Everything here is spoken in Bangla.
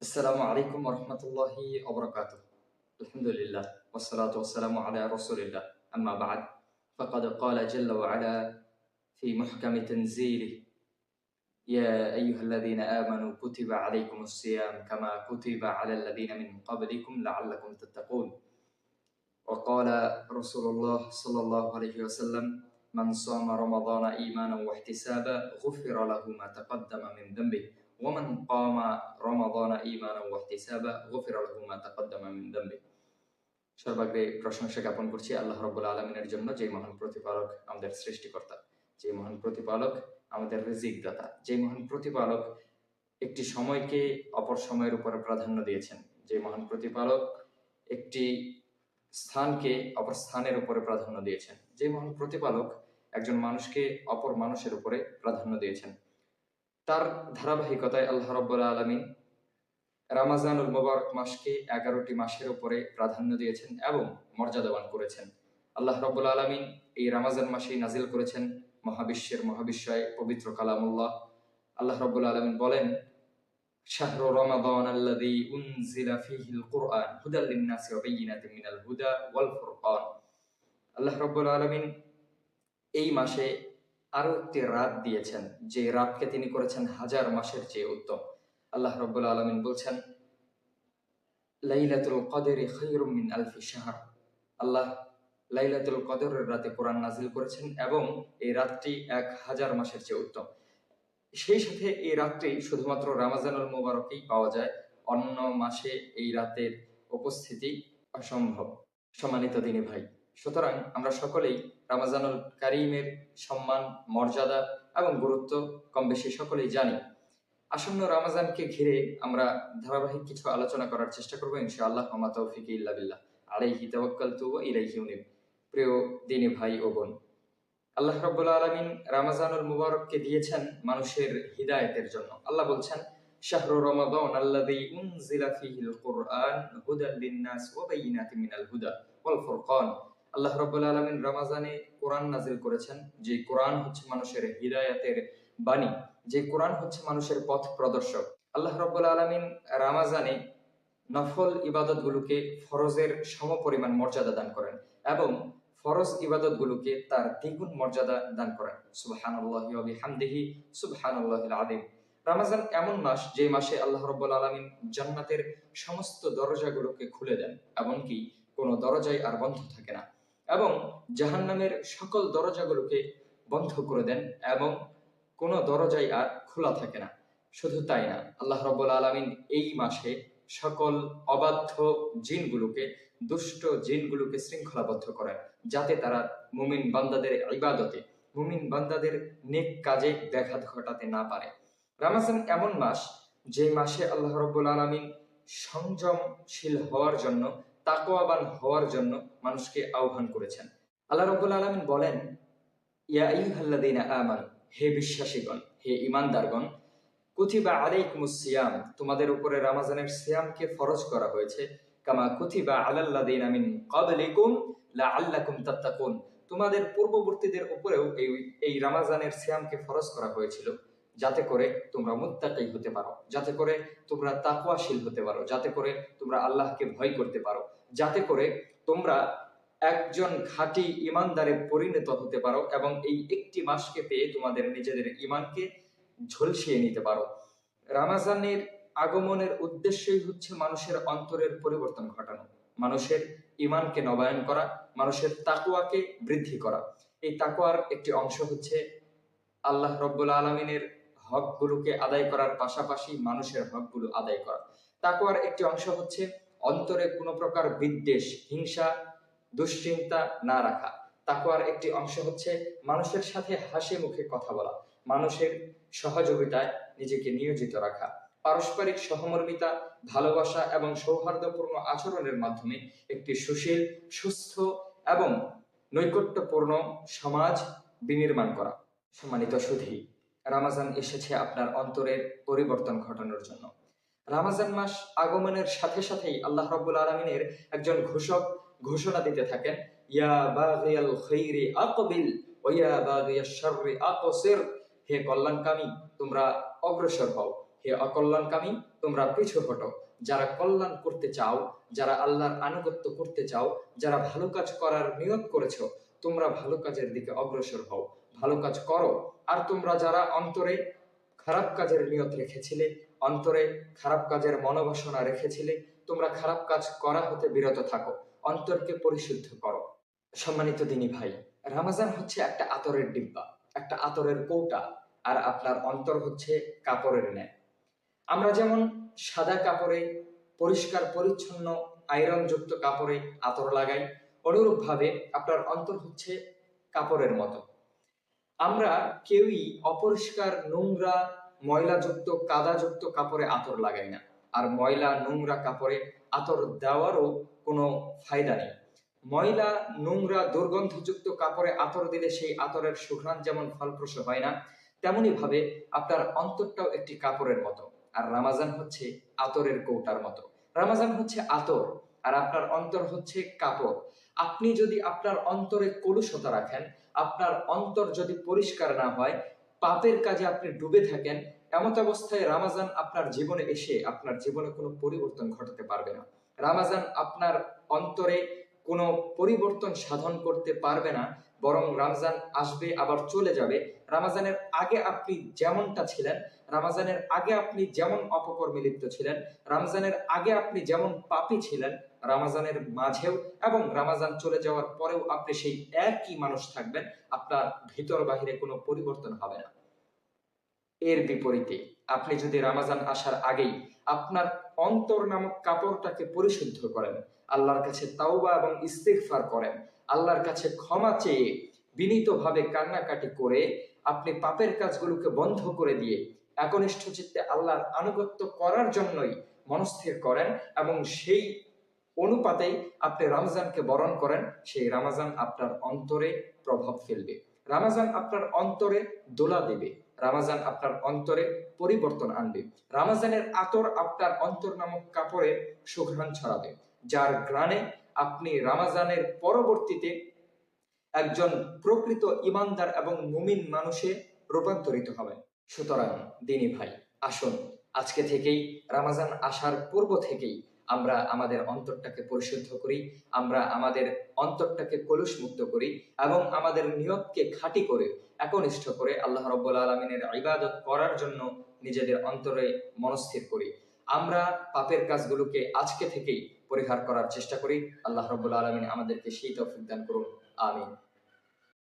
السلام عليكم ورحمة الله وبركاته. الحمد لله والصلاة والسلام على رسول الله. أما بعد فقد قال جل وعلا في محكم تنزيله: يا أيها الذين آمنوا كتب عليكم الصيام كما كتب على الذين من قبلكم لعلكم تتقون. وقال رسول الله صلى الله عليه وسلم: من صام رمضان إيمانا واحتسابا غفر له ما تقدم من ذنبه ومن قام رمضان ঈমানান ওয়াহতিসাবা গুফিরা লাহু মা তাকদ্দামা মিন যামবি। সর্বাগ্রে প্রশংসা জ্ঞাপন করছি আল্লাহ রাব্বুল আলামিনের জন্য, যে মহান প্রতিপালক, আমাদের সৃষ্টিকর্তা, যে মহান প্রতিপালক, আমাদের রিজিক দাতা, যে মহান প্রতিপালক একটি সময়কে অপর সময়ের উপরে প্রাধান্য দিয়েছেন, যে মহান প্রতিপালক একটি স্থানকে অপর স্থানের উপরে প্রাধান্য দিয়েছেন, যে মহান প্রতিপালক একজন মানুষকে অপর মানুষের উপরে প্রাধান্য দিয়েছেন। তার ধারাবাহিকতায় আল্লাহ রাব্বুল আলামিন রমজানুল মুবারক মাসকে 11টি মাসের উপরে প্রাধান্য দিয়েছেন এবং মর্যাদাবান করেছেন। আল্লাহ রাব্বুল আলামিন এই রমজান মাসেই নাজিল করেছেন মহাবিশ্বের মহাবিশ্বয় পবিত্র কালামুল্লাহ। আল্লাহ রাব্বুল আলামিন বলেন: শাহরু রমাদান আল্লাযী উনজিলা ফীহিল কুরআন হুদাল লিন-নাসি ওয়া বায়্যিনাতিন মিনাল হুদা ওয়াল ফুরকান। আল্লাহ রাব্বুল আলামিন এই মাসে আরো একটি রাত দিয়েছেন, যে রাতকে তিনি করেছেন হাজার মাসের চেয়ে উত্তম। আল্লাহ রাব্বুল আলামিন বলছেন: লাইলাতুল কদরি খায়রুম মিন আলফি শাহর। আল্লাহ লাইলাতুল কদরের রাতে কোরআন নাজিল করেছেন এবং এই রাতটি 1000 মাসের চেয়ে উত্তম। সেই সাথে এই রাতটি শুধুমাত্র রমজানুল মুবারকেই পাওয়া যায়, অন্য মাসে এই রাতের উপস্থিতি অসম্ভব। সম্মানিত দিনী ভাই, সুতরাং আমরা সকলেই রমজানুল কারীমের সম্মান, মর্যাদা এবং গুরুত্ব কম বেশি সকলেই জানি। আসন্ন রমজানকে ঘিরে আমরা ধারাবাহিক কিছু আলোচনা করার চেষ্টা করব ইনশাআল্লাহ। ওয়া মা তাওফীকি ইল্লা বিল্লাহ, আলাইহি তাওয়াক্কালতু ওয়া ইলাইহি উনীব। প্রিয় দিনী ভাই ও বোন, আল্লাহ রাব্বুল আলামিন রমজানুল মুবারককে দিয়েছেন মানুষের হিদায়াতের জন্য। আল্লাহ বলছেন: শাহরু রমাদান আল্লাযী উনজিলা ফীহিল কুরআন হুদাল লিন-নাস ওয়া বায়্যিনাতিন মিনাল হুদা ওয়াল ফুরকান। আল্লাহ রাব্বুল আলামিন রমজানে কোরআন নাজিল করেছেন, যে কোরআন হচ্ছে মানুষের হিদায়াতের বাণী, যে কোরআন হচ্ছে মানুষের পথ প্রদর্শক। আল্লাহ রাব্বুল আলামিন রমজানে নফল ইবাদতগুলোকে ফরজের সমপরিমাণ মর্যাদা দান করেন এবং ফরজ ইবাদতগুলোকে তার দ্বিগুণ মর্যাদা দান করেন। সুবহানাল্লাহি ওয়া বিহামদিহি সুবহানাল্লাহিল আযীম। রমজান এমন মাস, যে মাসে আল্লাহ রাব্বুল আলামিন জান্নাতের সমস্ত দরজাগুলোকে খুলে দেন, এমনকি কোনো দরজাই আর বন্ধ থাকে না, এবং জাহান্নামের সকল দরজাগুলোকে বন্ধ করে দেন এবং কোনো দরজাই আর খোলা থাকে না। শুধু তাই না, আল্লাহ রাব্বুল আলামিন এই মাসে সকল অবাধ্য জিনগুলোকে, দুষ্ট জিনগুলোকে শৃঙ্খলাবদ্ধ করেন, যাতে তারা মুমিন বান্দাদের ইবাদতে, মুমিন বান্দাদের নেক কাজে ব্যাঘাত ঘটাতে না পারে। রমজান এমন মাস, যে মাসে আল্লাহ রাব্বুল আলামিন সংযমশীল হওয়ার জন্য, তাকওয়াবান হওয়ার জন্য মানুষকে আহ্বান করেছেন। আল্লাহ রাব্বুল আলামিন বলেন: ইয়া আইয়ুহাল্লাযীনা আমানু, হে বিশ্বাসীগণ, হে ঈমানদারগণ, কুতিবা আলাইকুমুস সিয়াম, তোমাদের উপরে রমজানের সিয়ামকে ফরজ করা হয়েছে, কামা কুতিবা আলাল্লাযীনা মিন ক্বাবলিকুম লাআল্লাকুম তাত্তাকুন, তোমাদের পূর্ববর্তীদের উপরেও এই রমজানের সিয়ামকে ফরজ করা হয়েছিল, যাতে করে তোমরা মুত্তাকী হতে পারো, যাতে করে তোমরা তাকওয়াশীল হতে পারো, যাতে করে তোমরা আল্লাহকে ভয় করতে পারো, যাতে করে তোমরা একজন খাঁটি ঈমানদারে পরিণত হতে পারো এবং এই একটি মাসকে পেয়ে তোমাদের নিজেদের ঈমানকে ঝলসিয়ে নিতে পারো। রমজানের আগমনের উদ্দেশ্যই হচ্ছে মানুষের অন্তরের পরিবর্তন ঘটানো, মানুষের ঈমানকে নবায়ন করা, মানুষের তাকওয়াকে বৃদ্ধি করা। এই তাকওয়ার একটি অংশ হচ্ছে আল্লাহ রাব্বুল আলামিনের হকগুলোকে আদায় করার পাশাপাশি মানুষের হকগুলো আদায় করা। তাকওয়ার একটি অংশ হচ্ছে অন্তরে কোনো প্রকার বিদ্বেষ, হিংসা, দুশ্চিন্তা না রাখা। তাকওয়ার একটি অংশ হচ্ছে মানুষের সাথে হাসি মুখে কথা বলা, মানুষের সহযোগিতায় নিজেকে নিয়োজিত রাখা, পারস্পরিক সহমর্মিতা, ভালোবাসা এবং সৌহার্দ্যপূর্ণ আচরণের মাধ্যমে একটি সুশীল, সুস্থ এবং নৈকট্যপূর্ণ সমাজ বিনির্মাণ করা। সম্মানিত সুধী, রমজান এসেছে আপনার অন্তরের পরিবর্তন ঘটানোর জন্য। রমজান মাস আগমনের সাথে সাথেই আল্লাহ রাব্বুল আলামিনের একজন ঘোষক ঘোষণা দিতে থাকেন: ইয়া বাগিয়াল খাইরি আকবিল ওয়া ইয়া বাগিয়াশ শাররি আকসির, হে কল্যাণকামী, তোমরা অগ্রসর হও, হে অকল্যাণকামী, তোমরা পিছু হটো। যারা কল্যাণ করতে চাও, যারা আল্লাহর আনুগত্য করতে চাও, যারা ভালো কাজ করার নিয়ত করেছো, তোমরা ভালো কাজের দিকে অগ্রসর হও, ভালো কাজ করো। আর তোমরা যারা অন্তরে খারাপ কাজের নিয়ত রেখেছিলে, অন্তরে খারাপ কাজের মনোবাসনা রেখেছিলে, তোমরা খারাপ কাজ করা হতে বিরত থাকো, অন্তরকে পরিশুদ্ধ করো। সম্মানিত দিনী ভাই, রামাজান হচ্ছে একটা আতরের ডিব্বা, একটা আতরের কৌটা, আর আপনার অন্তর হচ্ছে কাপড়ের ন্যায়। আমরা যেমন সাদা কাপড়ে, পরিষ্কার পরিচ্ছন্ন আয়রনযুক্ত কাপড়ে আতর লাগাই, অনুরূপভাবে আপনার অন্তর হচ্ছে কাপড়ের মতো। আমরা কেউই অপরিষ্কার, নোংরা, ময়লাযুক্ত, কাদাযুক্ত কাপড়ে আতর লাগাই না। আর ময়লা নোংরা কাপড়ে আতর দেওয়ারও কোনো ফায়দা নেই। ময়লা নোংরা দুর্গন্ধযুক্ত কাপড়ে আতর দিলে সেই আতরের সুঘ্রাণ যেমন ফলপ্রসূ হয় না, তেমনি ভাবে আপনার অন্তরটাও একটি কাপড়ের মতো। আর রামাজান হচ্ছে আতরের কৌটার মতো। রামাজান হচ্ছে আতর, আর আপনার অন্তর হচ্ছে কাপড়। আপনি যদি আপনার অন্তরে কলুষতা রাখেন, আপনার অন্তর যদি পরিষ্কার না হয়, পাপের কাজে আপনি ডুবে থাকেন, এমত অবস্থায় রামাজান আপনার জীবনে এসে আপনার জীবনে কোনো পরিবর্তন ঘটাতে পারবে না। রামাজান আপনার অন্তরে কোনো পরিবর্তন সাধন করতে পারবে না, বরং রমজান আসবে আবার চলে যাবে। রামাজানের আগে আপনি যেমনটা ছিলেন, রামাজানের আগে আপনি যেমন অপকর্মে লিপ্ত ছিলেন, রমজানের আগে আপনি যেমন পাপী ছিলেন, রামাজানের মাঝেও এবং রামাজান চলে যাওয়ার পরেও আপনি সেই একই মানুষ থাকবেন। আপনার ভিতর বাহিরে কোনো পরিবর্তন হবে না। এর বিপরীতে আপনি যদি রামাজান আসার আগেই আপনার অন্তর নামক কাপড়টাকে পরিশুদ্ধ করেন, আল্লাহর কাছে তাওবা এবং ইস্তিগফার করেন, আল্লাহর কাছে ক্ষমা চেয়ে বিনীতভাবে কান্নাকাটি করে আপনি পাপের কাজগুলোকে বন্ধ করে দিয়ে একনিষ্ঠ চিত্তে আল্লাহর আনুগত্য করার জন্যই মনস্থির করেন এবং সেই অনুপাতেই আপনি রমজানকে বরণ করেন, সেই রামাজান আপনার অন্তরে প্রভাব ফেলবে। রামাজান আপনার অন্তরে দোলা দেবে, রামাজান আপনার অন্তরে পরিবর্তন আনবে। রামাজানের আতর আপনার অন্তর নামক কাপড়ে সুঘ্রাণ ছড়াবে, যার ঘ্রাণে আপনি রামাজানের পরবর্তীতে একজন প্রকৃত ইমানদার এবং মুমিন মানুষে রূপান্তরিত হবেন। সুতরাং দিনী ভাই, আসুন আজকে থেকেই, রামাজান আসার পূর্ব থেকেই আমরা আমাদের অন্তরটাকে পরিশুদ্ধ করি, আমরা আমাদের অন্তরটাকে কলুষ মুক্ত করি এবং আমাদের নিয়তকে খাঁটি করে, একনিষ্ঠ করে আল্লাহ রাব্বুল আলামিনের ইবাদত করার জন্য নিজেদের অন্তরে মনস্থির করি। আমরা পাপের কাজগুলোকে আজকে থেকেই পরিহার করার চেষ্টা করি। আল্লাহ রাব্বুল আলামিন আমাদেরকে সেই তৌফিক দান করুন। আমিন।